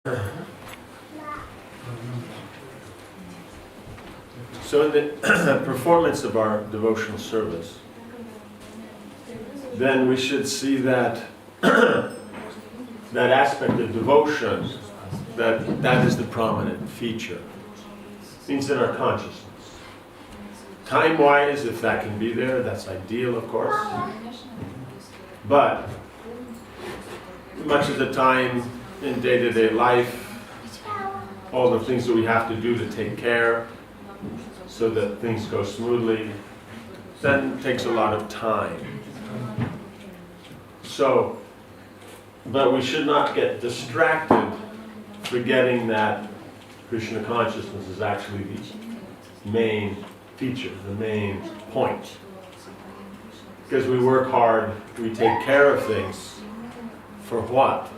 So in the performance of our devotional service, then we should see that that aspect of devotion, that is the prominent feature. It means in our consciousness. Time-wise, if that can be there, that's ideal, of course. But much of the time in day-to-day life, all the things that we have to do to take care so that things go smoothly, then takes a lot of time. So, but we should not get distracted forgetting that Krishna consciousness is actually the main feature, the main point. Because we work hard, we take care of things, for what?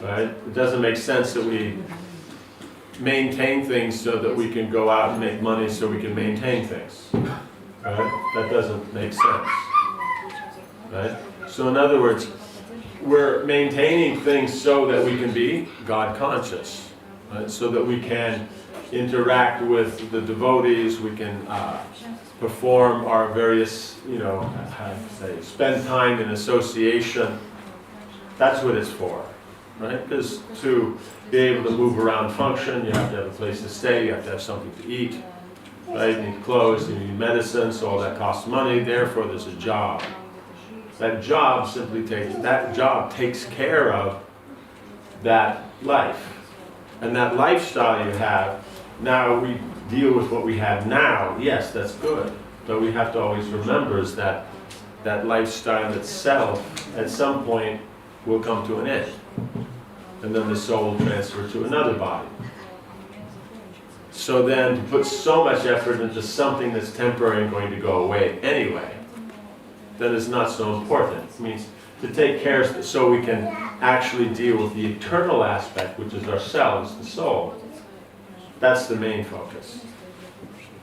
Right? It doesn't make sense that we maintain things so that we can go out and make money so we can maintain things. Right? That doesn't make sense. Right? So in other words, we're maintaining things so that we can be God conscious. Right? So that we can interact with the devotees, we can perform our various, how to say, spend time in association. That's what it's for. Right? Because to be able to move around, function, you have to have a place to stay, you have to have something to eat, right? You need clothes, you need medicine, so all that costs money, therefore there's a job. That job takes care of that life. And that lifestyle you have, now we deal with what we have now, yes, that's good. But we have to always remember is that that lifestyle itself, at some point, will come to an end. And then the soul will transfer to another body. So then to put so much effort into something that's temporary and going to go away anyway, that is not so important. It means to take care so we can actually deal with the eternal aspect, which is ourselves, the soul. That's the main focus.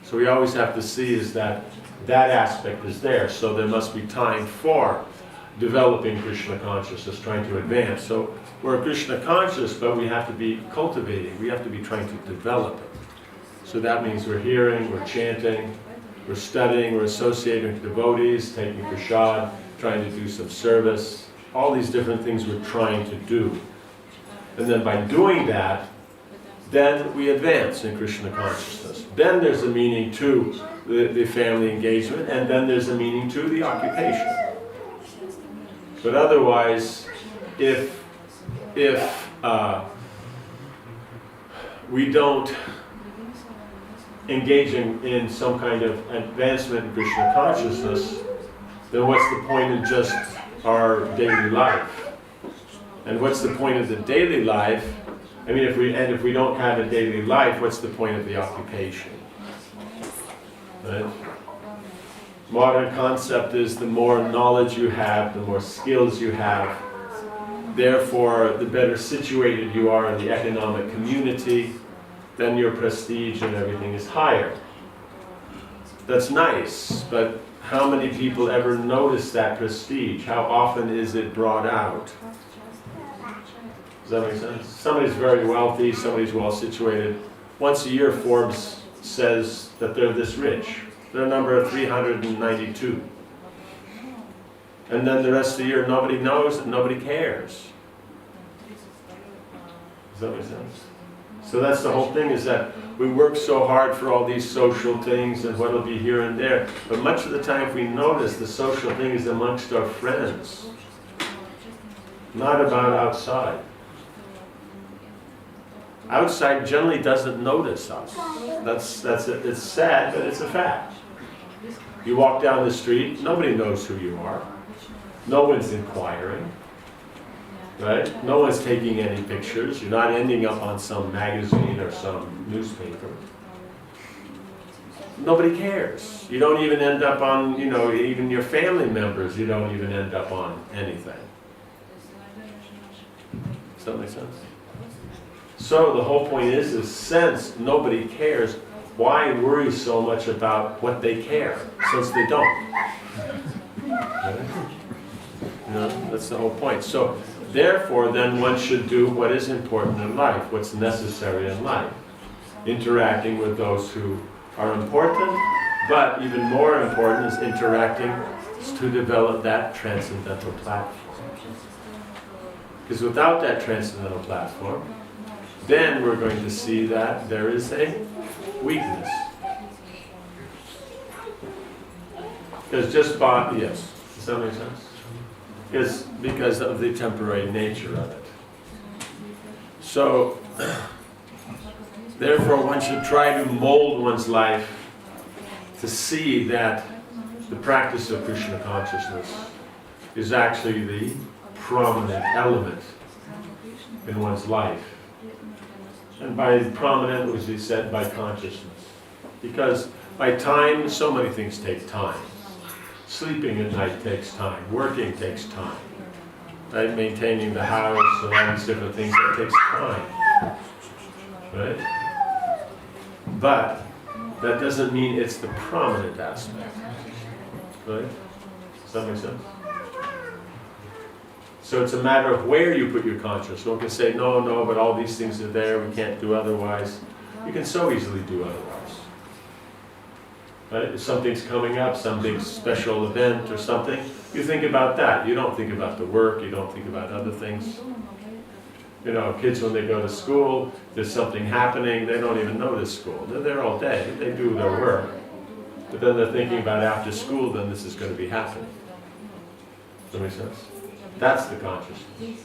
So we always have to see is that that aspect is there. So there must be time for developing Krishna consciousness, trying to advance. So we're Krishna conscious, but we have to be cultivating. We have to be trying to develop it. So that means we're hearing, we're chanting, we're studying, we're associating with devotees, taking prasad, trying to do some service. All these different things we're trying to do. And then by doing that, then we advance in Krishna consciousness. Then there's a meaning to the family engagement, and then there's a meaning to the occupation. But otherwise, if we don't engage in some kind of advancement in Krishna consciousness, then what's the point in just our daily life? And what's the point of the daily life? I mean, if we don't have a daily life, what's the point of the occupation? Right? Modern concept is the more knowledge you have, the more skills you have, therefore the better situated you are in the economic community, then your prestige and everything is higher. That's nice, but how many people ever notice that prestige? How often is it brought out? Does that make sense? Somebody's very wealthy, somebody's well situated. Once a year Forbes says that they're this rich. They're number 392. And then the rest of the year nobody knows and nobody cares. Does that make sense? So that's the whole thing, is that we work so hard for all these social things and what'll be here and there. But much of the time, if we notice, the social thing is amongst our friends, not about outside. Outside generally doesn't notice us. That's it. It's sad, but it's a fact. You walk down the street, nobody knows who you are. No one's inquiring. Right? No one's taking any pictures. You're not ending up on some magazine or some newspaper. Nobody cares. You don't even end up on, even your family members, you don't even end up on anything. Does that make sense? So the whole point is since nobody cares, why worry so much about what they care, since they don't? Right? That's the whole point. So therefore, then one should do what is important in life, what's necessary in life. Interacting with those who are important, but even more important is interacting to develop that transcendental platform. Because without that transcendental platform, then we're going to see that there is a weakness. Because just body, yes, does that make sense? Because of the temporary nature of it. So, therefore one should try to mold one's life to see that the practice of Krishna consciousness is actually the prominent element in one's life. And by prominent, as we said, by consciousness. Because by time, so many things take time. Sleeping at night takes time. Working takes time. Right? Maintaining the house and all these different things, that takes time. Right? But that doesn't mean it's the prominent aspect. Right? Does that make sense? So it's a matter of where you put your consciousness. One can say, no, but all these things are there, we can't do otherwise. You can so easily do otherwise. Right? If something's coming up, some big special event or something, you think about that. You don't think about the work, you don't think about other things. You know, kids when they go to school, there's something happening, they don't even notice school. They're there all day, they do their work. But then they're thinking about after school, then this is going to be happening. Does that make sense? That's the consciousness.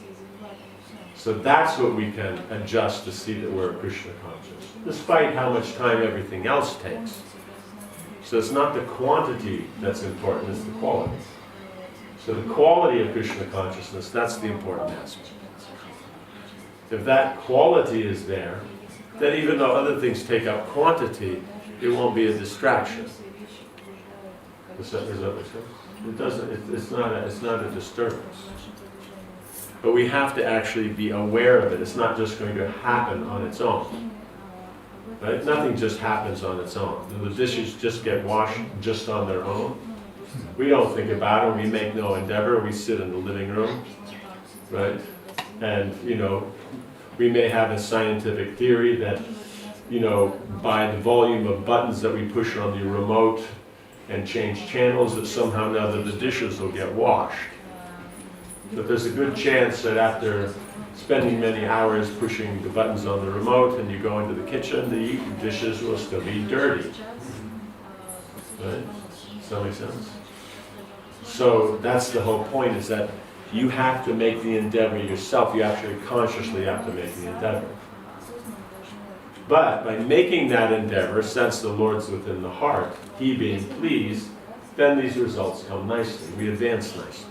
So that's what we can adjust to see that we're Krishna conscious, despite how much time everything else takes. So it's not the quantity that's important, it's the quality. So the quality of Krishna consciousness, that's the important aspect. If that quality is there, then even though other things take up quantity, it won't be a distraction. Does that make sense? It doesn't. It's not a disturbance. But we have to actually be aware of it. It's not just going to happen on its own. Right? Nothing just happens on its own. The dishes just get washed just on their own. We don't think about it. We make no endeavor. We sit in the living room, right? And we may have a scientific theory that, by the volume of buttons that we push on the remote and change channels, that somehow or other the dishes will get washed. But there's a good chance that after spending many hours pushing the buttons on the remote and you go into the kitchen, the dishes will still be dirty. Right? Does that make sense? So that's the whole point, is that you have to make the endeavor yourself. You actually consciously have to make the endeavor. But by making that endeavor, since the Lord's within the heart, He being pleased, then these results come nicely. We advance nicely.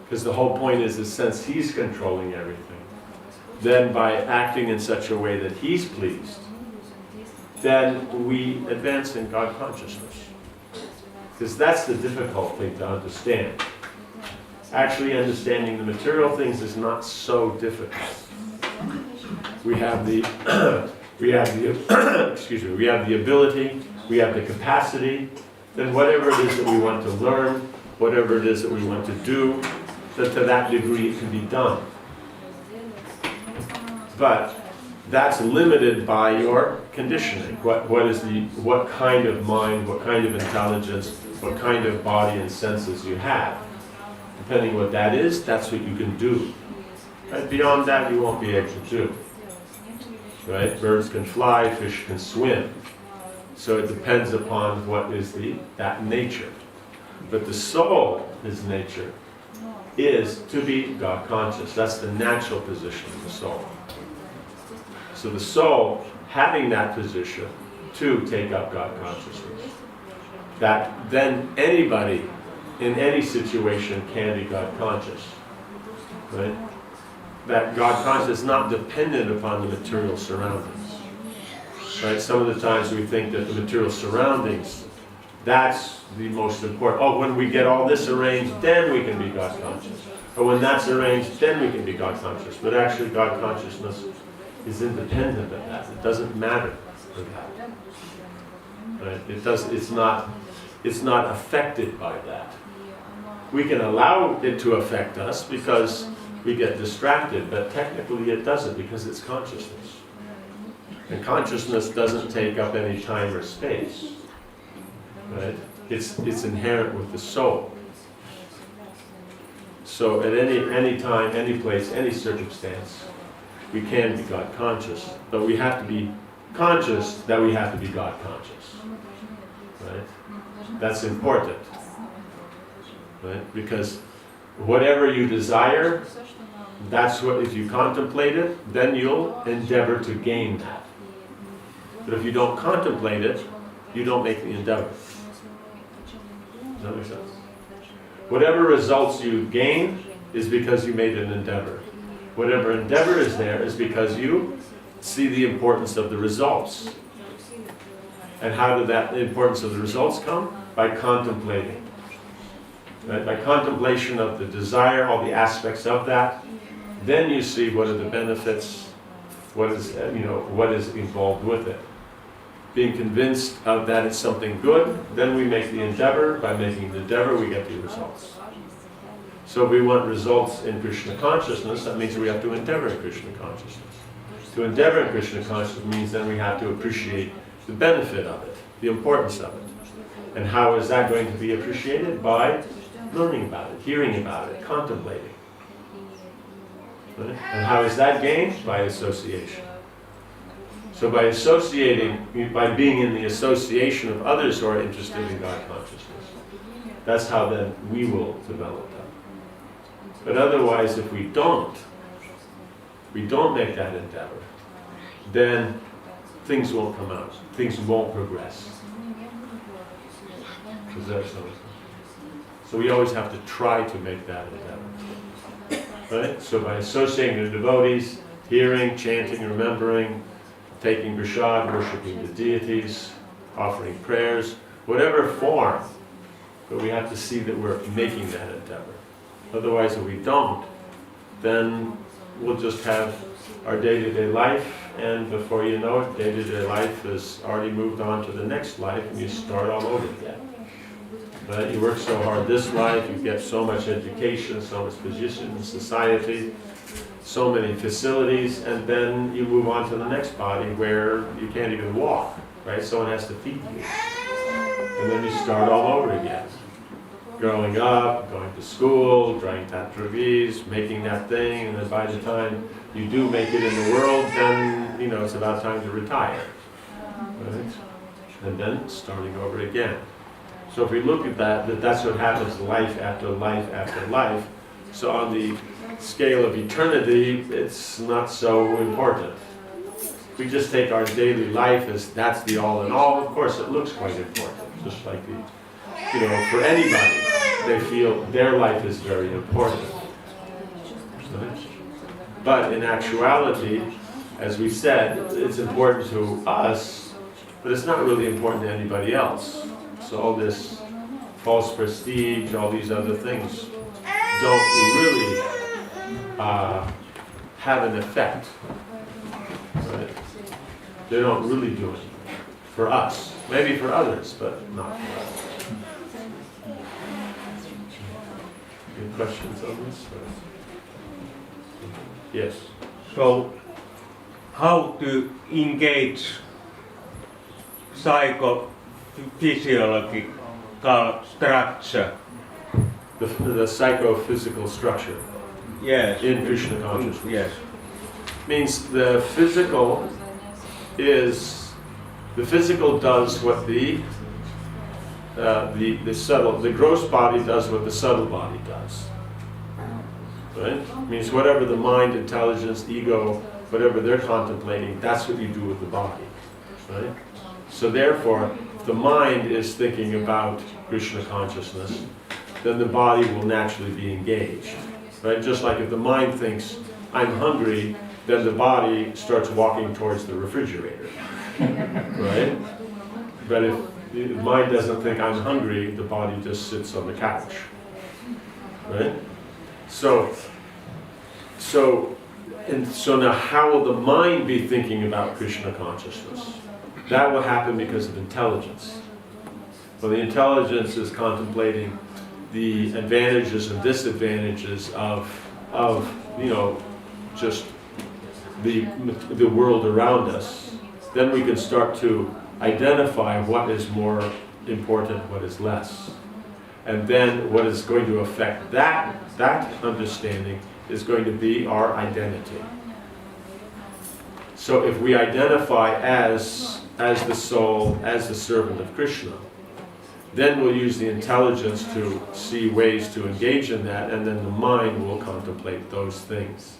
Because the whole point is that since He's controlling everything, then by acting in such a way that He's pleased, then we advance in God consciousness. Because that's the difficult thing to understand. Actually understanding the material things is not so difficult. We have the we have the ability, we have the capacity, then whatever it is that we want to learn, whatever it is that we want to do, that to that degree it can be done. But that's limited by your conditioning. What kind of mind, what kind of intelligence, what kind of body and senses you have. Depending what that is, that's what you can do. Right? Beyond that, you won't be able to do. Right? Birds can fly, fish can swim. So it depends upon what is that nature. But the soul, his nature, is to be God conscious. That's the natural position of the soul. So the soul, having that position to take up God consciousness, that then anybody in any situation can be God conscious. Right? That God conscious is not dependent upon the material surroundings. Right? Some of the times we think that the material surroundings, that's the most important. Oh, when we get all this arranged, then we can be God conscious. Or when that's arranged, then we can be God conscious. But actually God consciousness is independent of that. It doesn't matter for that. Right? It's not affected by that. We can allow it to affect us because we get distracted, but technically it doesn't because it's consciousness. And consciousness doesn't take up any time or space, right? It's inherent with the soul. So at any time, any place, any circumstance, we can be God conscious, but we have to be conscious that we have to be God conscious, right? That's important, right? Because whatever you desire, that's what, if you contemplate it, then you'll endeavor to gain that. But if you don't contemplate it, you don't make the endeavor. Does that make sense? Whatever results you gain is because you made an endeavor. Whatever endeavor is there is because you see the importance of the results. And how did that importance of the results come? By contemplating. Right? By contemplation of the desire, all the aspects of that, then you see what are the benefits, what is involved with it. Being convinced of that it's something good, then we make the endeavor. By making the endeavor, we get the results. So if we want results in Krishna consciousness, that means we have to endeavor in Krishna consciousness. To endeavor in Krishna consciousness means then we have to appreciate the benefit of it, the importance of it. And how is that going to be appreciated? By learning about it, hearing about it, contemplating. Right? And how is that gained? By association. So by associating, by being in the association of others who are interested in God consciousness, that's how then we will develop that. But otherwise, if we don't make that endeavor, then things won't come out. Things won't progress. So we always have to try to make that endeavor. Right? So by associating with devotees, hearing, chanting, remembering, taking prasad, worshipping the deities, offering prayers, whatever form, but we have to see that we're making that endeavor. Otherwise, if we don't, then we'll just have our day-to-day life, and before you know it, day-to-day life has already moved on to the next life, and you start all over again. But you work so hard this life, you get so much education, so much position in society, so many facilities, and then you move on to the next body where you can't even walk, right? Someone has to feed you. And then you start all over again. Growing up, going to school, drawing tattravis, making that thing, and then by the time you do make it in the world, then, it's about time to retire. Right? And then starting over again. So if we look at that, that's what happens life after life after life. So on the scale of eternity, it's not so important. We just take our daily life as that's the all in all. Of course, it looks quite important. Just like for anybody, they feel their life is very important. But in actuality, as we said, it's important to us, but it's not really important to anybody else. So all this false prestige, all these other things don't really have an effect. Right? They don't really do it for us. Maybe for others, but not for us. Any questions on this? Yes. So, how to engage psychophysiological structure? The psychophysical structure. Yes. In Krishna consciousness. Yes. Means the physical does what the gross body does what the subtle body does. Right? Means whatever the mind, intelligence, ego, whatever they're contemplating, that's what you do with the body. Right? So therefore, if the mind is thinking about Krishna consciousness, then the body will naturally be engaged. Right? Just like if the mind thinks, I'm hungry, then the body starts walking towards the refrigerator. Right? But if the mind doesn't think I'm hungry, the body just sits on the couch. Right? So now how will the mind be thinking about Krishna consciousness? That will happen because of intelligence. Well, the intelligence is contemplating the advantages and disadvantages of just the world around us, then we can start to identify what is more important, what is less. And then what is going to affect that understanding is going to be our identity. So if we identify as the soul, as the servant of Krishna, then we'll use the intelligence to see ways to engage in that, and then the mind will contemplate those things.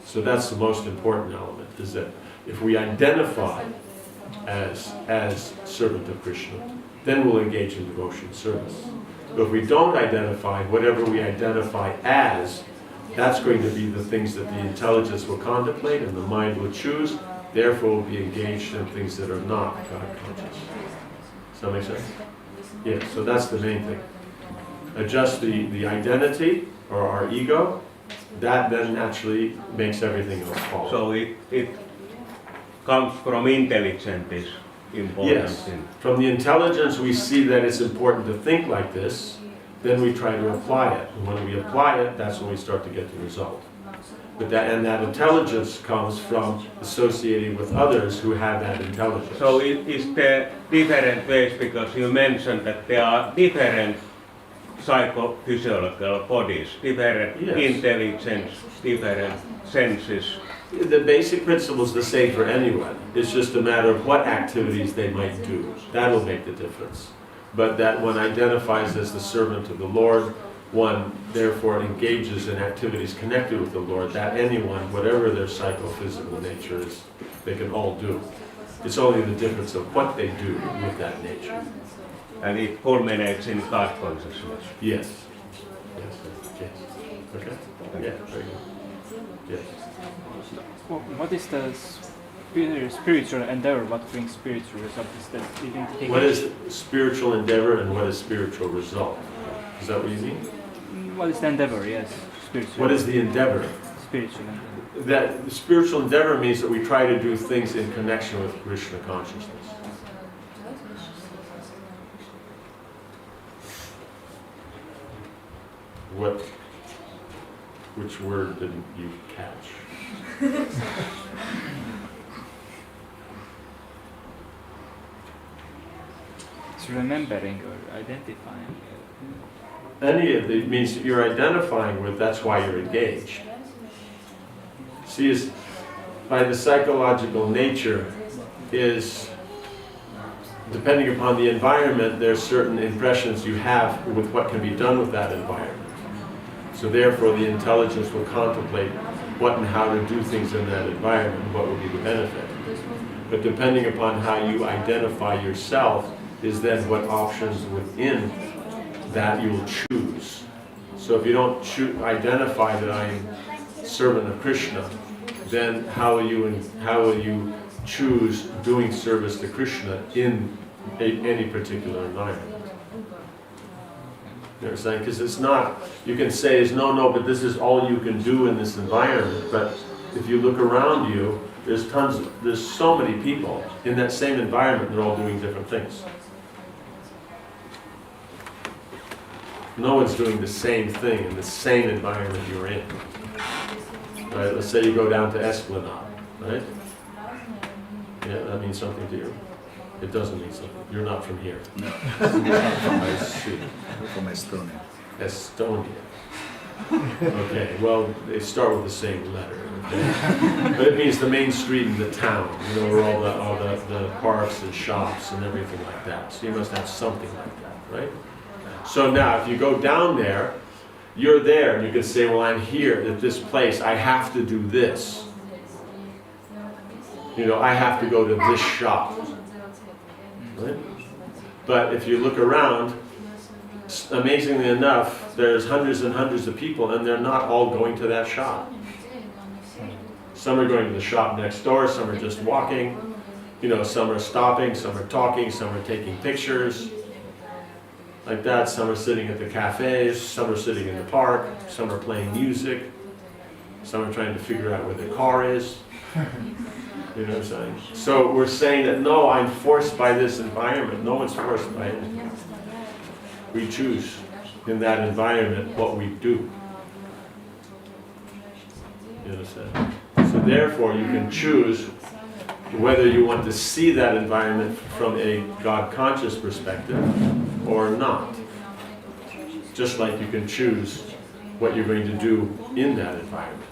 So that's the most important element, is that if we identify as servant of Krishna, then we'll engage in devotion service. But if we don't identify, whatever we identify as, that's going to be the things that the intelligence will contemplate and the mind will choose, therefore will be engaged in things that are not God conscious. Does that make sense? Yeah, so that's the main thing. Adjust the identity, or our ego, that then naturally makes everything else follow. So it comes from intelligence, this important Yes, thing. from the intelligence we see that it's important to think like this, then we try to apply it. And when we apply it, that's when we start to get the result. But that intelligence comes from associating with others who have that intelligence. So is there different ways, because you mentioned that there are different psychophysiological bodies, different Yes. intelligence, different senses. The basic principle is the same for anyone. It's just a matter of what activities they might do. That'll make the difference. But that one identifies as the servant of the Lord, one therefore engages in activities connected with the Lord, that anyone, whatever their psychophysical nature is, they can all do. It's only the difference of what they do with that nature. And it culminates in God consciousness. Yes. Yes. Yes. Okay? Yeah, very good. Yes. Well, what is the spiritual endeavor? What brings spiritual result? Is that identification? What is spiritual endeavor and what is spiritual result? Is that what you mean? What is the endeavor? Yes, spiritual. What is the endeavor? spiritual endeavor? That spiritual endeavor means that we try to do things in connection with Krishna consciousness. Which word didn't you catch? It's remembering or identifying. Any of it means that you're identifying with, that's why you're engaged. See, is by the psychological nature is, depending upon the environment, there's certain impressions you have with what can be done with that environment. So therefore the intelligence will contemplate what and how to do things in that environment, what will be the benefit. But depending upon how you identify yourself is then what options within that you will choose. So if you don't identify that I am servant of Krishna, then how will you choose doing service to Krishna in any particular environment? You know what I'm saying? Because it's not, you can say is no, but this is all you can do in this environment. But if you look around you, there's so many people in that same environment, they're all doing different things. No one's doing the same thing in the same environment you're in. Right? Let's say you go down to Esplanade, right? Yeah, that means something to you. It doesn't mean something. You're not from here. No. I see. From Estonia. Estonia. Okay, well, they start with the same letter. Okay? But it means the main street in the town, you know, where all the parks and shops and everything like that. So you must have something like that, right? So now, if you go down there, you're there, and you can say, well, I'm here at this place, I have to do this. You know, I have to go to this shop. Right? But if you look around, amazingly enough, there's hundreds and hundreds of people, and they're not all going to that shop. Some are going to the shop next door, some are just walking, you know, some are stopping, some are talking, some are taking pictures. Like that, some are sitting at the cafes, some are sitting in the park, some are playing music, some are trying to figure out where their car is. You know what I'm saying? So we're saying that no, I'm forced by this environment. No one's forced by anything. We choose in that environment what we do. You understand? So therefore, you can choose whether you want to see that environment from a God-conscious perspective or not. Just like you can choose what you're going to do in that environment.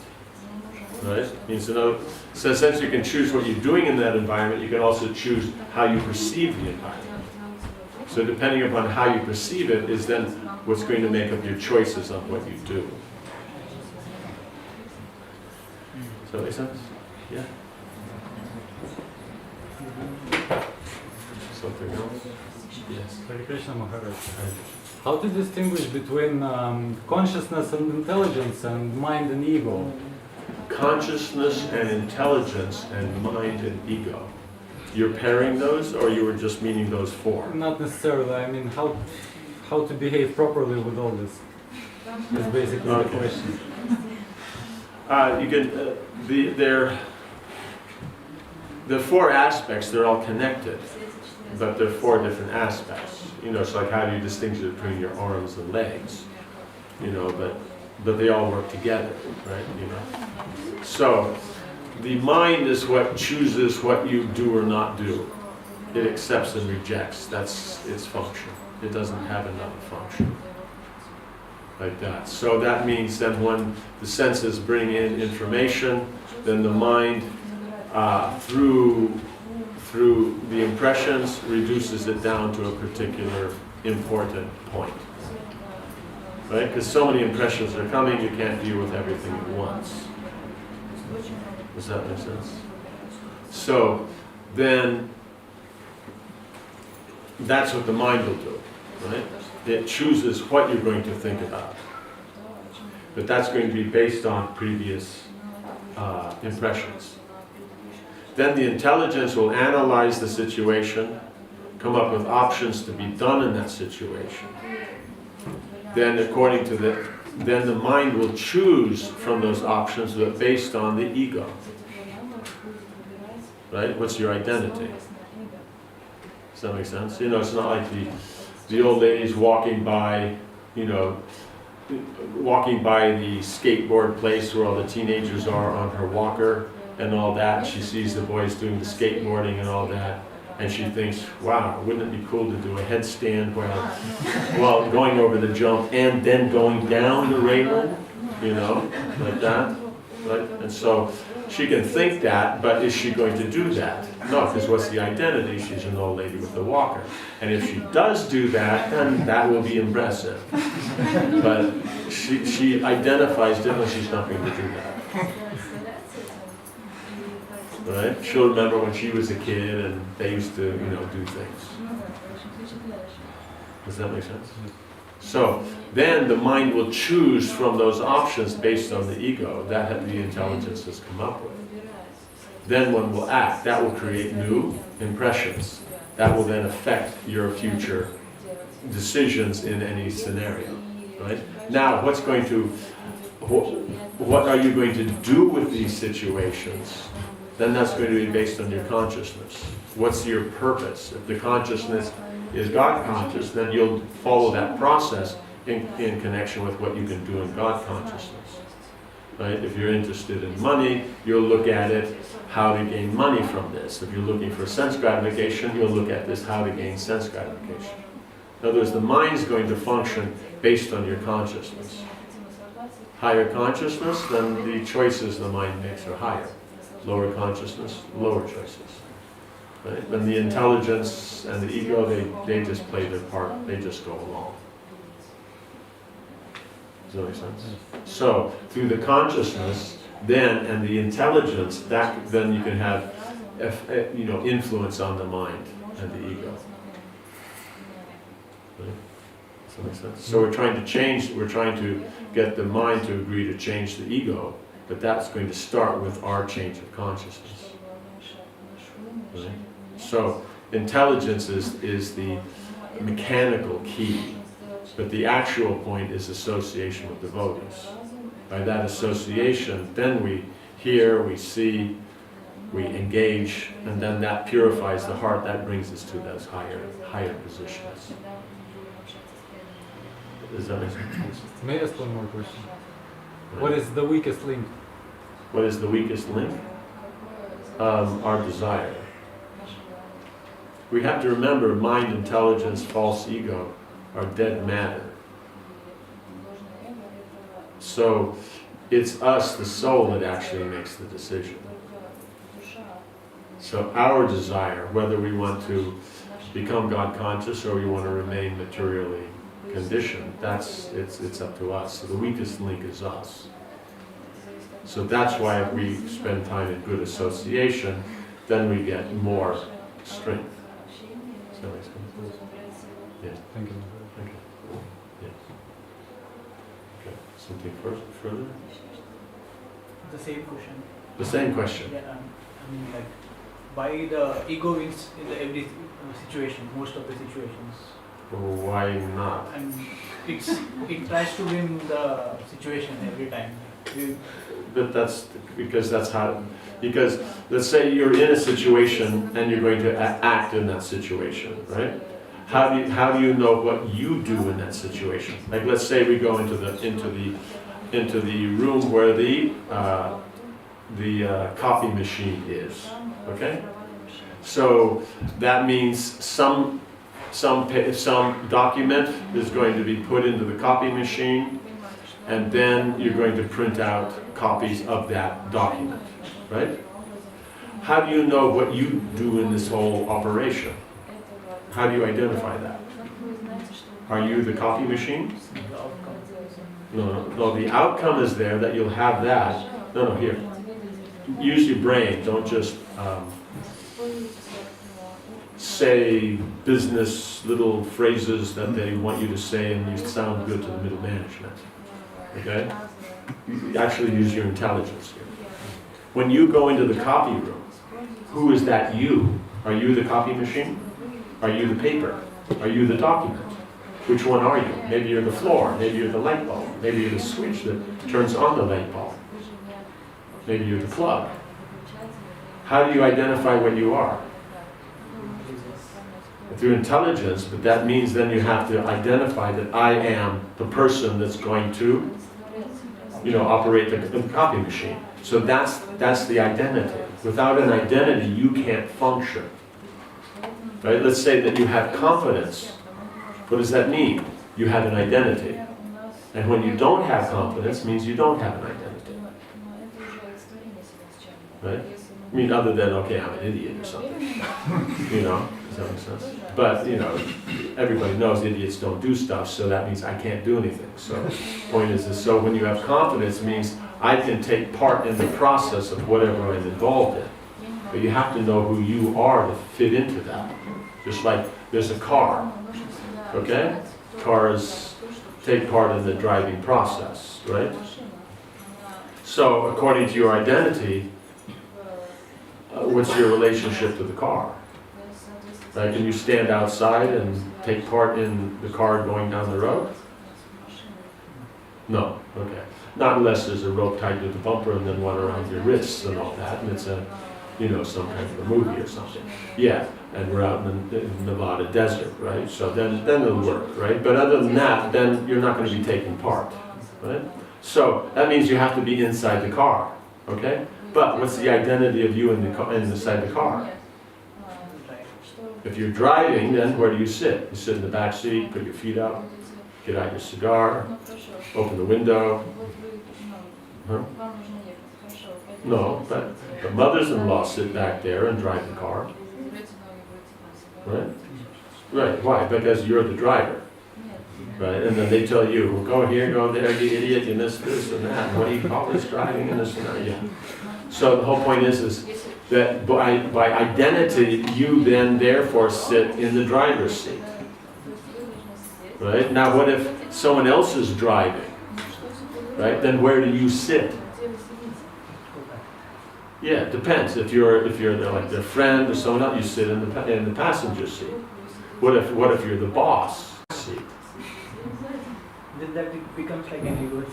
Right? Means so since you can choose what you're doing in that environment, you can also choose how you perceive the environment. So depending upon how you perceive it is then what's going to make up your choices on what you do. Does that make sense? Yeah? Something else? Yes. Hare Krishna Maharaj. How to distinguish between consciousness and intelligence and mind and ego? Consciousness and intelligence and mind and ego. You're pairing those, or you were just meaning those four? Not necessarily. I mean, how to behave properly with all this is basically the question. You can the four aspects. They're all connected, but they're four different aspects. You know, it's like how do you distinguish between your arms and legs? You know, but they all work together, right? You know. So the mind is what chooses what you do or not do. It accepts and rejects. That's its function. It doesn't have another function like that. So that means that when the senses bring in information, then the mind, through the impressions, reduces it down to a particular important point. Right? Because so many impressions are coming, you can't deal with everything at once. Does that make sense? So then that's what the mind will do, right? It chooses what you're going to think about. But that's going to be based on previous impressions. Then the intelligence will analyze the situation, come up with options to be done in that situation. Then according to then the mind will choose from those options that are based on the ego. Right? What's your identity? Does that make sense? You know, it's not like the old lady's walking by, you know, walking by the skateboard place where all the teenagers are on her walker and all that. She sees the boys doing the skateboarding and all that. And she thinks, wow, wouldn't it be cool to do a headstand while going over the jump and then going down the railing, you know, like that, right? And so she can think that, but is she going to do that? No, because what's the identity? She's an old lady with a walker. And if she does do that, then that will be impressive. But she identifies differently, she's not going to do that. Right? She'll remember when she was a kid and they used to, you know, do things. Does that make sense? So then the mind will choose from those options based on the ego that the intelligence has come up with. Then one will act. That will create new impressions. That will then affect your future decisions in any scenario. Right? Now, what are you going to do with these situations? Then that's going to be based on your consciousness. What's your purpose? If the consciousness is God conscious, then you'll follow that process in connection with what you can do in God consciousness. Right? If you're interested in money, you'll look at it, how to gain money from this. If you're looking for sense gratification, you'll look at this, how to gain sense gratification. In other words, the mind's going to function based on your consciousness. Higher consciousness, then the choices the mind makes are higher. Lower consciousness, lower choices. Right? Then the intelligence and the ego, they just play their part, they just go along. Does that make sense? So, through the consciousness, then, and the intelligence, then you can have, you know, influence on the mind and the ego. Right? Does that make sense? So we're trying to get the mind to agree to change the ego, but that's going to start with our change of consciousness. Right? So intelligence is the mechanical key, but the actual point is association with devotees. By that association, then we hear, we see, we engage, and then that purifies the heart, that brings us to those higher positions. Does that make sense? May I ask one more question? What is the weakest link? What is the weakest link? Our desire. We have to remember mind, intelligence, false ego are dead matter. So it's us, the soul, that actually makes the decision. So our desire, whether we want to become God conscious or we want to remain materially conditioned, it's up to us. So the weakest link is us. So that's why if we spend time in good association, then we get more strength. Does that make sense? Yeah. Thank you. Okay. Yes. Okay. Something further? The same question. The same question. Yeah, I mean, like, why the ego wins in the every situation, most of the situations, Why not? and it tries to win the situation every time. But that's because let's say you're in a situation and you're going to act in that situation, right? How do you know what you do in that situation? Like, let's say we go into the room where the copy machine is, okay? So that means some document is going to be put into the copy machine, and then you're going to print out copies of that document, right? How do you know what you do in this whole operation? How do you identify that? Are you the copy machine? No, the outcome is there, that you'll have that. No, here. Use your brain, don't just say business little phrases that they want you to say and you sound good to the middle management. Okay? You actually use your intelligence here. When you go into the copy room, who is that you? Are you the copy machine? Are you the paper? Are you the document? Which one are you? Maybe you're the floor, maybe you're the light bulb, maybe you're the switch that turns on the light bulb. Maybe you're the plug. How do you identify what you are? Through intelligence, but that means then you have to identify that I am the person that's going to, operate the copy machine. So that's the identity. Without an identity, you can't function. Right? Let's say that you have confidence. What does that mean? You have an identity. And when you don't have confidence, it means you don't have an identity. Right? I mean, other than, okay, I'm an idiot or something. Does that make sense? But, everybody knows idiots don't do stuff, so that means I can't do anything. So the point is this, so when you have confidence, it means I can take part in the process of whatever I'm involved in. But you have to know who you are to fit into that. Just like there's a car, okay? Cars take part in the driving process, right? So according to your identity, what's your relationship to the car? Right? Can you stand outside and take part in the car going down the road? No, okay. Not unless there's a rope tied to the bumper and then one around your wrists and all that, and it's some kind of a movie or something. Yeah, and we're out in the Nevada desert, right? So then it'll work, right? But other than that, then you're not going to be taking part, right? So that means you have to be inside the car, okay? But what's the identity of you inside the car? If you're driving, then where do you sit? You sit in the back seat, put your feet up, get out your cigar, open the window. Huh? No, but the mothers-in-law sit back there and drive the car. Right? Right, why? Because you're the driver. Right? And then they tell you, well, go here, go there, you idiot, you missed this and that. What do you call this driving and this and that? Yeah. So the whole point is that by identity, you then therefore sit in the driver's seat. Right? Now what if someone else is driving? Right? Then where do you sit? Yeah, it depends. If you're like their friend or someone else, you sit in the passenger seat. What if you're the boss seat? Then that it becomes like an ego.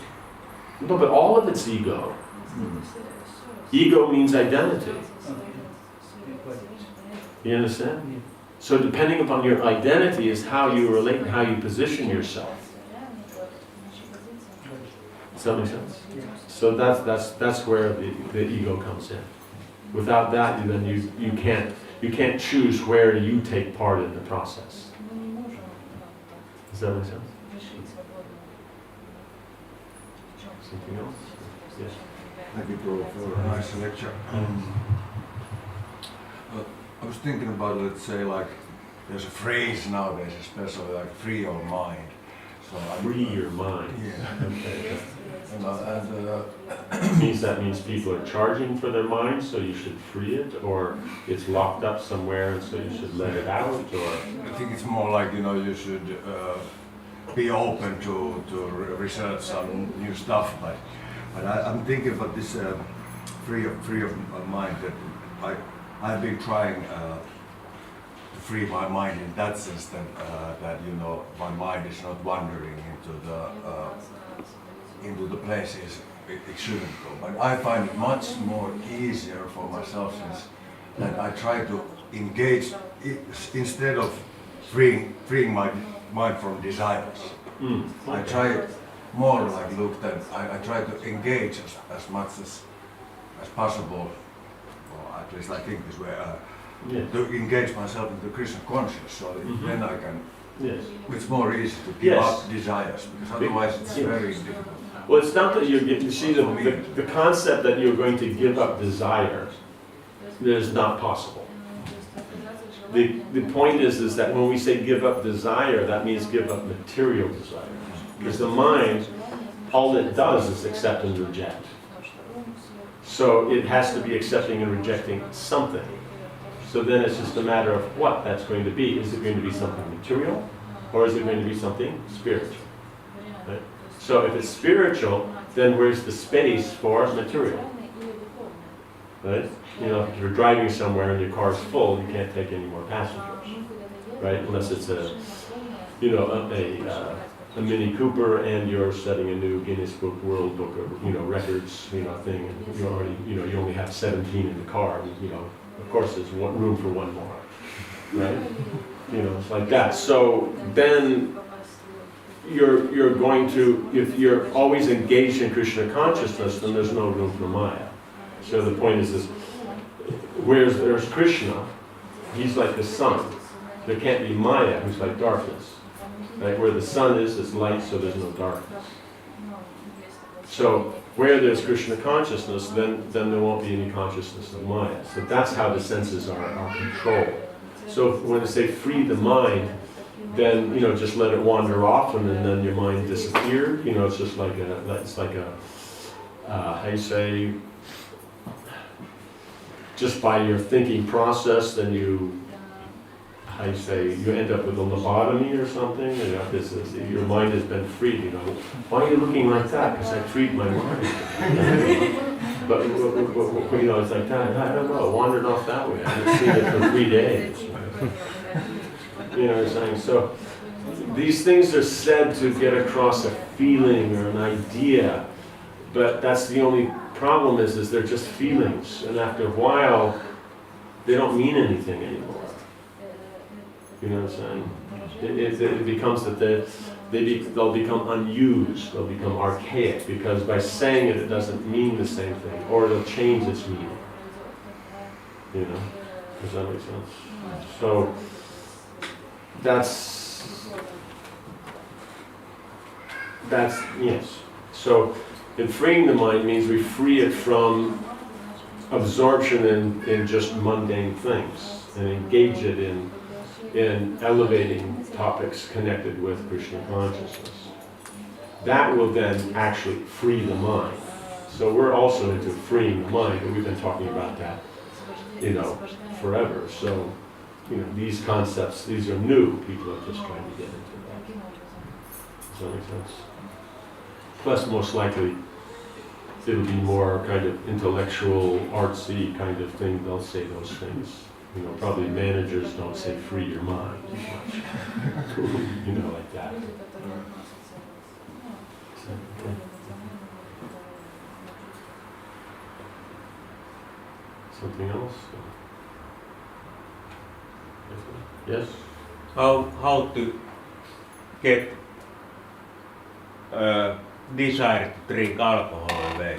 No, but all of it's ego. Ego means identity. You understand? So depending upon your identity is how you relate and how you position yourself. Does that make sense? So that's where the ego comes in. Without that, then you can't choose where you take part in the process. Does that make sense? Something else? Yes. Thank you for a nice lecture. I was thinking about, let's say, like, there's a phrase nowadays, especially like free your mind. So Free your mind. Yeah. Okay. And That means people are charging for their mind, so you should free it, or it's locked up somewhere, and so you should let it out, or I think it's more like, you know, you should be open to research some new stuff. But I'm thinking about this free of mind. That I've been trying to free my mind in that sense that you know, my mind is not wandering into the places it shouldn't go. But I find it much more easier for myself since that I try to engage instead of freeing my mind from desires. I try more like look that I try to engage as much as possible, or at least I think this way, to engage myself in the Krishna consciousness, so then I can, yes. it's more easy to give Yes. up desires, because otherwise it's Yes. very difficult. Well, it's not that you see the concept that you're going to give up desire is not possible. The point is that when we say give up desire, that means give up material desire. Because the mind, all it does is accept and reject. So it has to be accepting and rejecting something. So then it's just a matter of what that's going to be. Is it going to be something material, or is it going to be something spiritual? Right? So if it's spiritual, then where's the space for material? Right? You know, if you're driving somewhere and your car's full, you can't take any more passengers, right? Unless it's a Mini Cooper and you're setting a new Guinness World Book of records, thing, and you only have 17 in the car. Of course, there's room for one more, right? It's like that. So then you're going to, if you're always engaged in Krishna consciousness, then there's no room for Maya. So the point is this: there's Krishna, he's like the sun. There can't be Maya, who's like darkness. Right? Where the sun is, it's light, so there's no darkness. So where there's Krishna consciousness, then there won't be any consciousness of Maya. So that's how the senses are controlled. So when I say free the mind, then just let it wander off, and then your mind disappeared. It's just like how you say, just by your thinking process, then you end up with a lobotomy or something. Your mind has been freed. Why are you looking like that? Because I freed my mind. But it's like that. I don't know. It wandered off that way. I haven't seen it for 3 days. You know what I'm saying? So these things are said to get across a feeling or an idea, but that's the only problem is they're just feelings, and after a while, they don't mean anything anymore. You know what I'm saying? It becomes that they'll become unused, they'll become archaic, because by saying it doesn't mean the same thing, or it'll change its meaning. Does that make sense? So that's yes. So in freeing the mind means we free it from absorption in just mundane things and engage it in elevating topics connected with Krishna consciousness. That will then actually free the mind. So we're also into freeing the mind, and we've been talking about that, forever. So, these concepts, these are new. People are just trying to get into that. Does that make sense? Plus, most likely, it'll be more kind of intellectual, artsy kind of thing. They'll say those things. Probably managers don't say free your mind much. Like that. So, okay. Something else? Yes? How to get desire to drink alcohol away?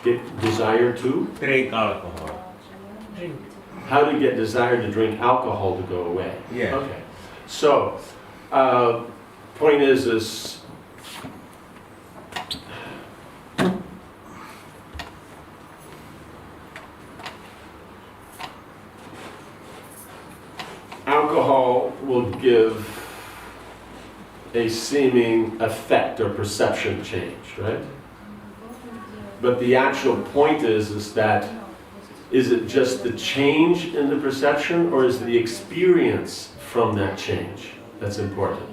get desire to? drink alcohol. Drink. How to get desire to drink alcohol to go away? Yes. Okay. So, point is alcohol will give a seeming effect or perception change, right? But the actual point is that, is it just the change in the perception, or is it the experience from that change that's important?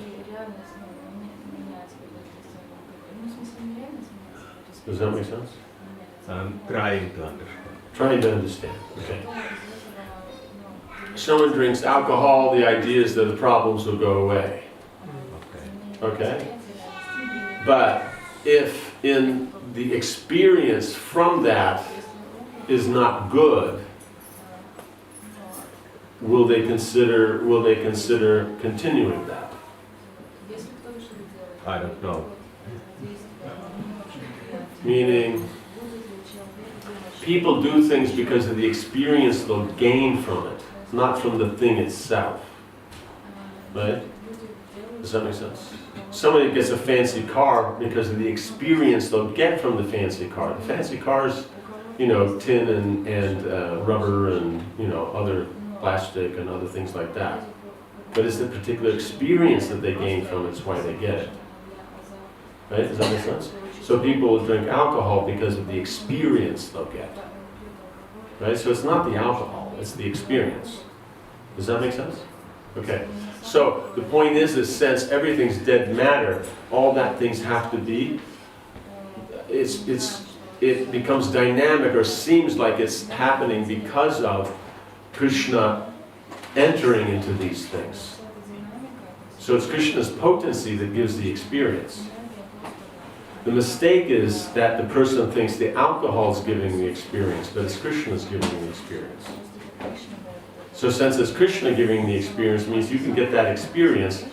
Does that make sense? I'm trying to understand. Trying to understand, okay. Someone drinks alcohol, the idea is that the problems will go away, Okay. okay? But if in the experience from that is not good, will they consider continuing that? I don't know. Meaning, people do things because of the experience they'll gain from it, not from the thing itself. Right? Does that make sense? Somebody gets a fancy car because of the experience they'll get from the fancy car. The fancy cars, you know, tin and rubber and, you know, other plastic and other things like that. But it's the particular experience that they gain from it's why they get it. Right? Does that make sense? So people will drink alcohol because of the experience they'll get. Right? So it's not the alcohol, it's the experience. Does that make sense? Okay. So the point is, since everything's dead matter, all that things have to be, it becomes dynamic or seems like it's happening because of Krishna entering into these things. So it's Krishna's potency that gives the experience. The mistake is that the person thinks the alcohol is giving the experience, but it's Krishna's giving the experience. So since it's Krishna giving the experience, means you can get that experience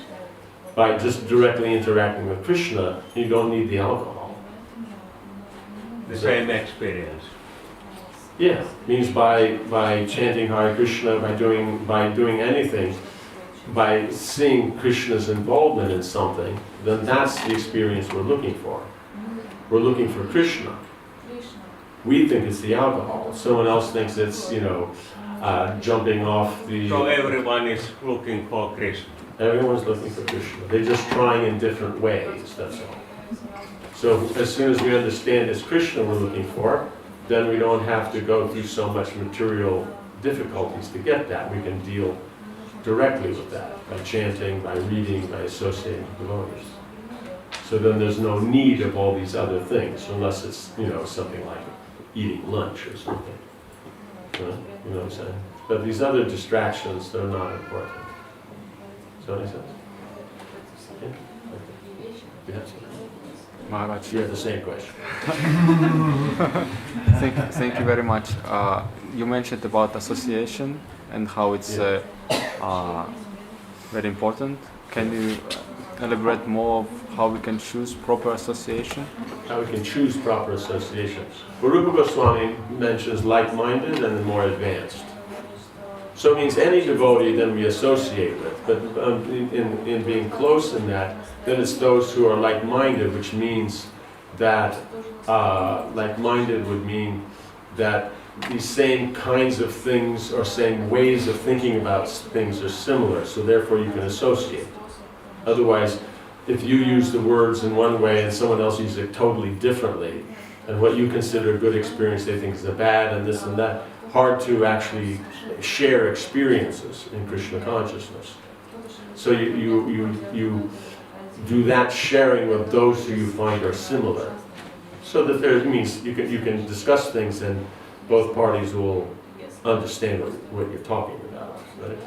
by just directly interacting with Krishna. You don't need the alcohol. The same experience. Yeah, means by chanting Hare Krishna, by doing anything, by seeing Krishna's involvement in something, then that's the experience we're looking for. We're looking for Krishna. We think it's the alcohol. Someone else thinks it's, you know, jumping off the... So everyone is looking for Krishna. Everyone's looking for Krishna. They're just trying in different ways, that's all. So as soon as we understand it's Krishna we're looking for, then we don't have to go through so much material difficulties to get that. We can deal directly with that by chanting, by reading, by associating with devotees. So then there's no need of all these other things, unless it's, you know, something like eating lunch or something. You know what I'm saying? But these other distractions, they're not important. Does that make sense? Yeah? Okay. You have something? Maharaj, You have the same question. thank you very much. You mentioned about association and how it's very important. Can you elaborate more of how we can choose proper association? How we can choose proper association. Well, Rupa Goswami mentions like-minded and then more advanced. So it means any devotee then we associate with, but in being close in that, then it's those who are like-minded, which means that like-minded would mean that these same kinds of things or same ways of thinking about things are similar, so therefore you can associate. Otherwise, if you use the words in one way and someone else uses it totally differently, and what you consider a good experience they think is a bad and this and that, hard to actually share experiences in Krishna consciousness. So you do that sharing with those who you find are similar. So that there means you can discuss things and both parties will understand what you're talking about, right?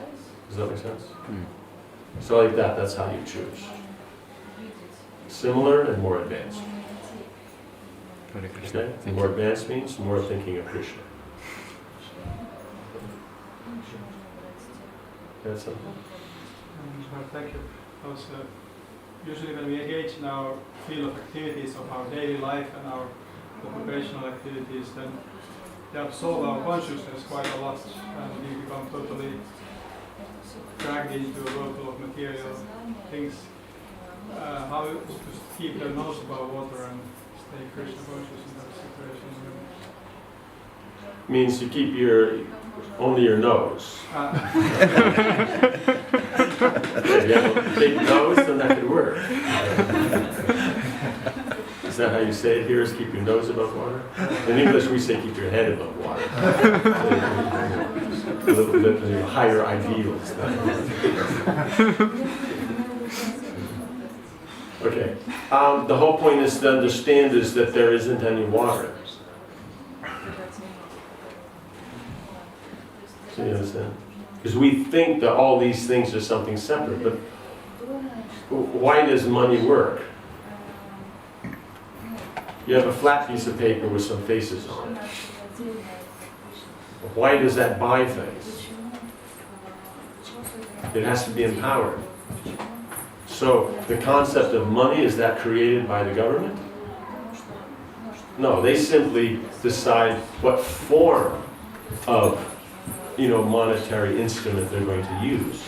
Does that make sense? So like that, that's how you choose. Similar and more advanced. Hare Krishna. Okay? Thank More you. advanced means more thinking of Krishna. That's something. Thank you. Because usually when we engage in our field of activities of our daily life and our occupational activities, then they absorb our consciousness quite a lot, and we become totally dragged into a world full of material things. How to keep their nose above water and stay Krishna conscious in that situation? Means you keep only your nose. If you have a big nose, then that could work. Is that how you say it here, is keep your nose above water? In English we say keep your head above water. A little bit higher ideals. Okay. The whole point is to understand is that there isn't any water. So you understand? Because we think that all these things are something separate, but why does money work? You have a flat piece of paper with some faces on it. Why does that buy things? It has to be empowered. So the concept of money, is that created by the government? No, they simply decide what form of monetary instrument they're going to use.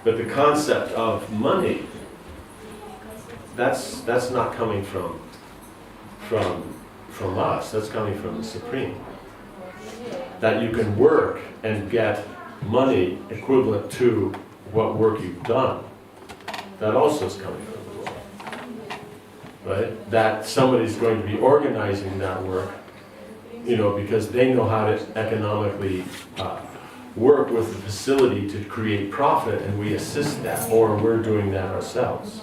But the concept of money, that's not coming from us, that's coming from the Supreme. That you can work and get money equivalent to what work you've done, that also is coming from the Lord. Right? That somebody's going to be organizing that work, because they know how to economically work with the facility to create profit, and we assist that, or we're doing that ourselves.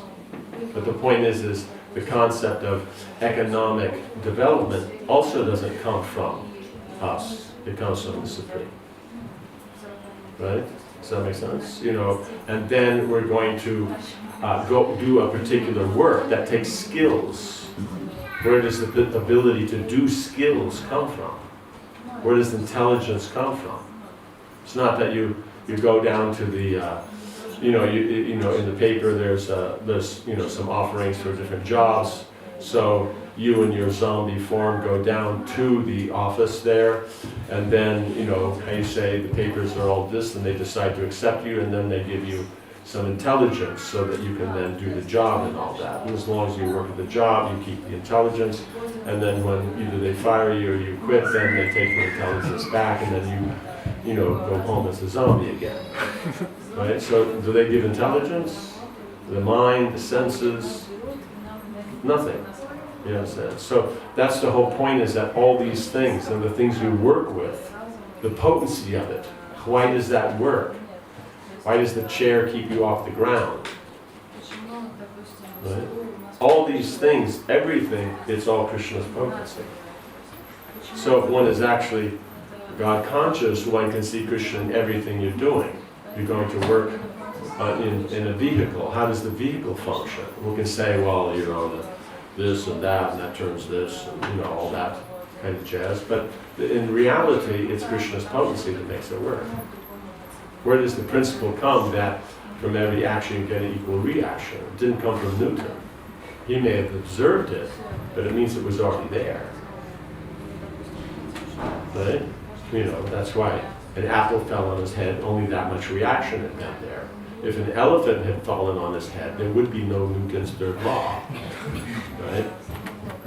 But the point is the concept of economic development also doesn't come from us. It comes from the Supreme. Right? Does that make sense? And then we're going to go do a particular work that takes skills. Where does the ability to do skills come from? Where does intelligence come from? It's not that you go down to the in the paper there's some offerings for different jobs. So you and your zombie form go down to the office there, and then they say the papers are all this, and they decide to accept you, and then they give you some intelligence so that you can then do the job and all that. And as long as you work at the job, you keep the intelligence, and then when either they fire you or you quit, then they take the intelligence back, and then you go home as a zombie again. Right? So do they give intelligence? The mind, the senses? Nothing. You understand? So that's the whole point, is that all these things and the things we work with, the potency of it, why does that work? Why does the chair keep you off the ground? Right? All these things, everything, it's all Krishna's potency. So if one is actually God conscious, one can see Krishna in everything you're doing. You're going to work in a vehicle. How does the vehicle function? We can say, well, this and that turns this, and all that kind of jazz. But in reality, it's Krishna's potency that makes it work. Where does the principle come that from every action you get an equal reaction? It didn't come from Newton. He may have observed it, but it means it was already there. Right? That's why an apple fell on his head, only that much reaction had been there. If an elephant had fallen on his head, there would be no Newton's third law. Right?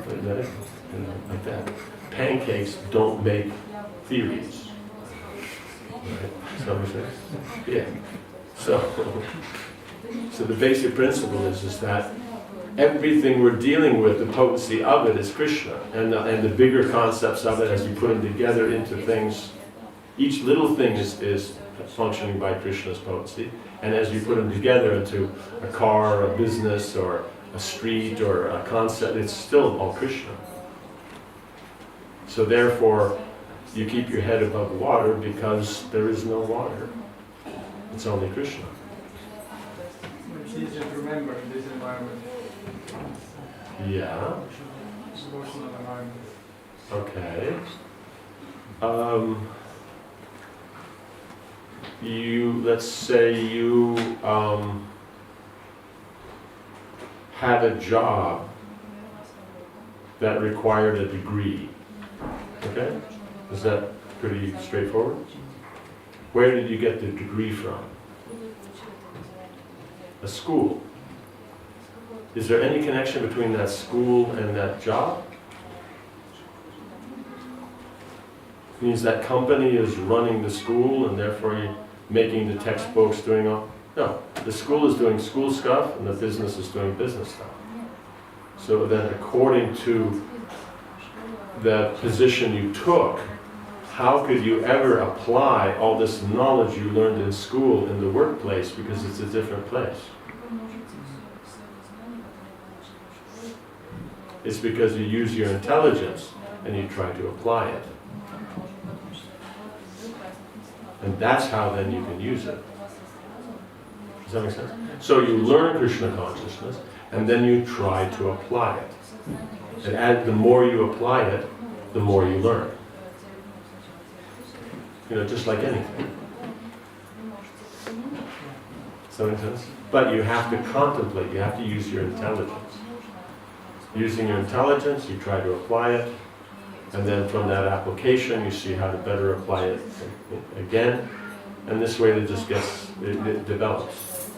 Like that. Pancakes don't make theories. Right? Yeah. So the basic principle is that everything we're dealing with, the potency of it is Krishna, and the bigger concepts of it, as you put them together into things, each little thing is functioning by Krishna's potency, and as you put them together into a car, or a business, or a street, or a concept, it's still all Krishna. So therefore, you keep your head above water because there is no water. It's only Krishna. It's easier to remember in this environment. Yeah. Devotional environment. Okay. Let's say you have a job that required a degree. Okay? Is that pretty straightforward? Where did you get the degree from? A school. Is there any connection between that school and that job? Means that company is running the school and therefore you're making the textbooks, doing all? No, the school is doing school stuff and the business is doing business stuff. So then according to the position you took, how could you ever apply all this knowledge you learned in school in the workplace because it's a different place? It's because you use your intelligence and you try to apply it. And that's how then you can use it. Does that make sense? So you learn Krishna consciousness and then you try to apply it. And the more you apply it, the more you learn. You know, just like anything. Does that make sense? But you have to contemplate, you have to use your intelligence. Using your intelligence, you try to apply it, and then from that application, you see how to better apply it again, and this way it just gets, it develops.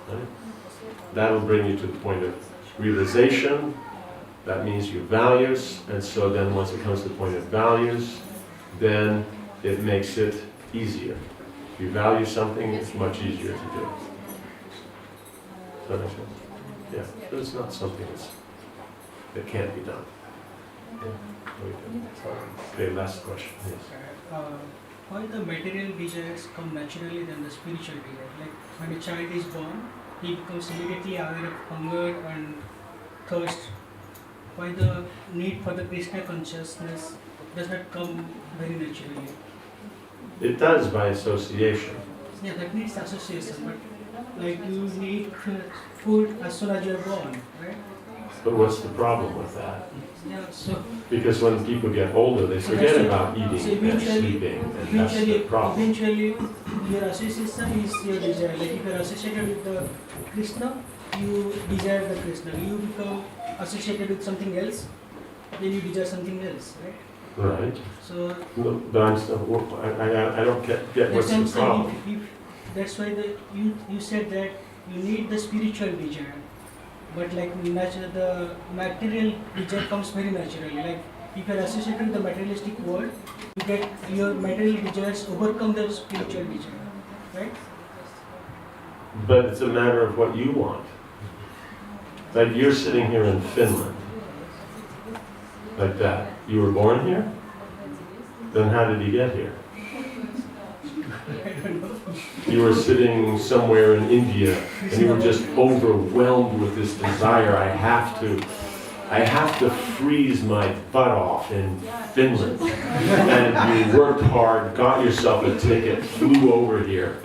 Right? That'll bring you to the point of realization. That means your values, and so then once it comes to the point of values, then it makes it easier. If you value something, it's much easier to do. Does that make sense? Yeah, but it's not something that can't be done. Yeah. Okay, last question. Yes. Why the material desires come naturally than the spiritual desire? Like when a child is born, he becomes immediately aware of hunger and thirst. Why the need for the Krishna consciousness does not come very naturally? It does by association. Yeah, that needs association, but like you need food as soon as you are born, right? But what's the problem with that? Yeah, so Because when people get older, they forget so about eating so and sleeping, and that's the problem. eventually your association is your desire. Like if you are associated with the Krishna, you desire the Krishna. You become associated with something else, then you desire something else, right? Right. So No, but I'm still, I don't get what's the problem. That's why you said that you need the spiritual desire, but like the material desire comes very naturally. Like if you are associated with the materialistic world, you get your material desires overcome the spiritual desire, right? But it's a matter of what you want. Like you're sitting here in Finland, like that. You were born here? Then how did you get here? You were sitting somewhere in India and you were just overwhelmed with this desire. I have to freeze my butt off in Finland. And you worked hard, got yourself a ticket, flew over here,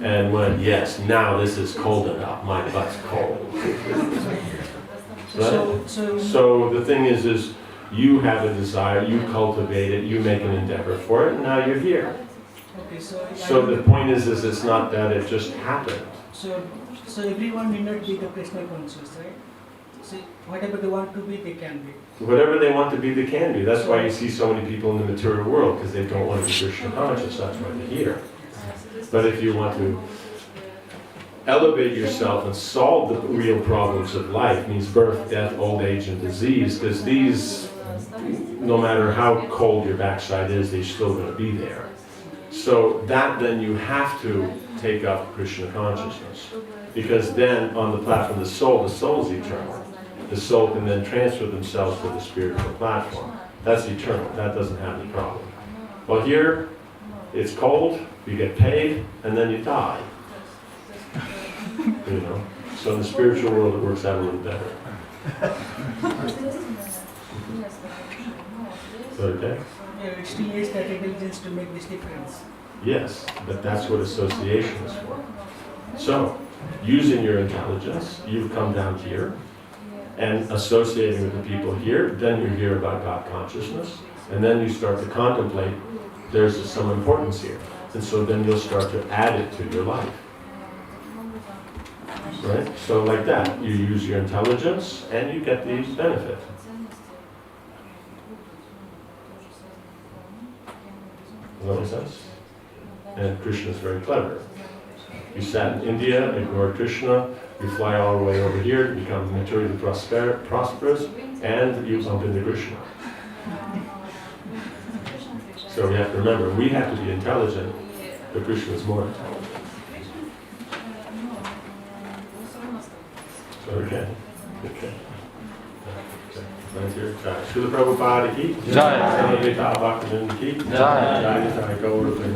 and went, yes, now this is cold enough. My butt's cold. Right? So the thing is you have a desire, you cultivate it, you make an endeavor for it, and now you're here. Okay, So the point is it's not that it just happened. So everyone need not be the Krishna conscious, right? So whatever they want to be, they can be. Whatever they want to be, they can be. That's why you see so many people in the material world, because they don't want to be Krishna conscious. That's why they're here. But if you want to elevate yourself and solve the real problems of life, means birth, death, old age, and disease, because these, no matter how cold your backside is, they're still going to be there. So that then you have to take up Krishna consciousness. Because then on the platform of the soul is eternal. The soul can then transfer themselves to the spiritual platform. That's eternal. That doesn't have any problem. Well, here, it's cold, you get paid, and then you die. You know? So in the spiritual world it works out a little better. Okay? Yeah, it still needs that intelligence to make this difference. Yes, but that's what association is for. So, using your intelligence, you've come down here, and associating with the people here, then you hear about God consciousness, and then you start to contemplate there's some importance here. And so then you'll start to add it to your life. Right? So like that, you use your intelligence and you get the benefit. Does that make sense? And Krishna is very clever. You sat in India, ignored Krishna, you fly all the way over here, you become materially prosperous, and you bump into Krishna. So we have to remember, we have to be intelligent, but Krishna is more intelligent. Okay. Right here. Srila Prabhupada ki. Jai. Jai. Jai. Jai. Jai. Jai. Jai. Jai.